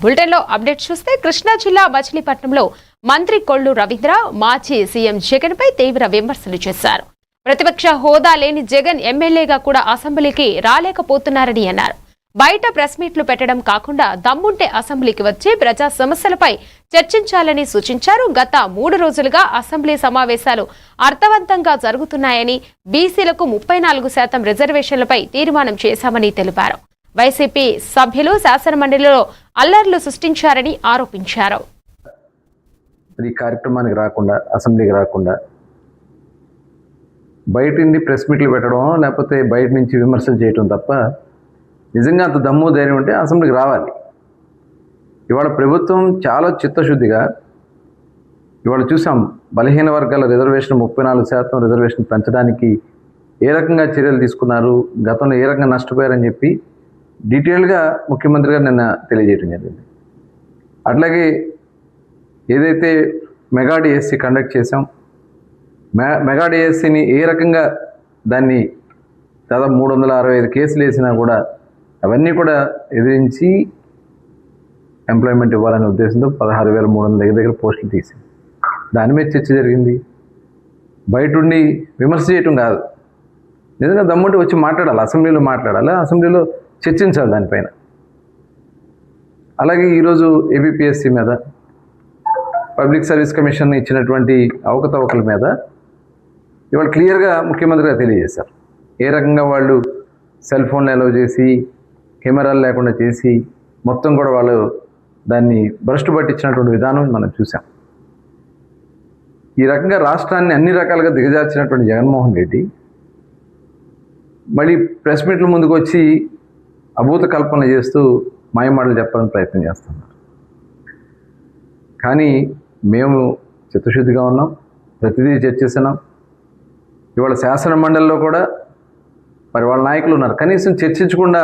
బులెటిన్లో అప్డేట్ చూస్తే కృష్ణా జిల్లా మచిలీపట్నంలో మంత్రి కొల్లు రవీంద్ర మాజీ సీఎం జగన్ పై తీవ్ర విమర్శలు చేశారు. ప్రతిపక్ష హోదా లేని జగన్ ఎమ్మెల్యేగా కూడా అసెంబ్లీకి రాలేకపోతున్నారని అన్నారు. బయట ప్రెస్ మీట్లు పెట్టడం కాకుండా దమ్ముంటే అసెంబ్లీకి వచ్చి ప్రజా సమస్యలపై చర్చించాలని సూచించారు. గత 3 రోజులుగా అసెంబ్లీ సమావేశాలు అర్థవంతంగా జరుగుతున్నాయని, బీసీలకు 34% రిజర్వేషన్లపై తీర్మానం చేశామని తెలిపారు. వైసీపీ సభ్యులు శాసనమండలిలో అల్లర్లు సృష్టించారని ఆరోపించారు. ఈ కార్యక్రమానికి రాకుండా, అసెంబ్లీకి రాకుండా బయట నుండి ప్రెస్ మీట్లు పెట్టడం లేకపోతే బయట నుంచి విమర్శలు చేయడం తప్ప నిజంగా అంత దమ్ము ధైర్యం ఉంటే అసెంబ్లీకి రావాలి. ఇవాళ ప్రభుత్వం చాలా చిత్తశుద్ధిగా ఇవాళ చూసాం, బలహీన వర్గాల రిజర్వేషన్ 34% రిజర్వేషన్ పెంచడానికి ఏ రకంగా చర్యలు తీసుకున్నారు, గతంలో ఏ రకంగా నష్టపోయారని చెప్పి డీటెయిల్గా ముఖ్యమంత్రి గారు నిన్న తెలియజేయడం జరిగింది. అట్లాగే ఏదైతే మెగా డిఎస్సి కండక్ట్ చేసాం, మెగా డిఎస్సిని ఏ రకంగా దాన్ని దాదాపు 365 కేసులు వేసినా కూడా అవన్నీ కూడా ఎదిరించి ఎంప్లాయ్మెంట్ ఇవ్వాలనే ఉద్దేశంతో 16,300 దగ్గర పోస్టులు తీసింది. దాని మీద చర్చ జరిగింది. బయట ఉండి విమర్శ చేయటం కాదు, నిజంగా దమ్ముంటే వచ్చి మాట్లాడాలి, అసెంబ్లీలో మాట్లాడాలి, అసెంబ్లీలో చర్చించాలి దానిపైన. అలాగే ఈరోజు ఏబిపిఎస్సి మీద, పబ్లిక్ సర్వీస్ కమిషన్ ఇచ్చినటువంటి అవకతవకల మీద ఇవాళ క్లియర్గా ముఖ్యమంత్రి గారు తెలియజేశారు. ఏ రకంగా వాళ్ళు సెల్ ఫోన్లు అలౌ చేసి, కెమెరాలు లేకుండా చేసి మొత్తం కూడా వాళ్ళు దాన్ని భ్రష్టు పట్టించినటువంటి విధానం మనం చూసాం. ఈ రకంగా రాష్ట్రాన్ని అన్ని రకాలుగా దిగజార్చినటువంటి జగన్మోహన్ రెడ్డి మళ్ళీ ప్రెస్ మీట్ల ముందుకు వచ్చి అభూత కల్పన చేస్తూ మాయమాటలు చెప్పడానికి ప్రయత్నం చేస్తున్నారు. కానీ మేము చిత్తశుద్ధిగా ఉన్నాం, ప్రతిదీ చర్చిస్తున్నాం. ఇవాళ శాసన మండలిలో కూడా మరి వాళ్ళ నాయకులు ఉన్నారు, కనీసం చర్చించకుండా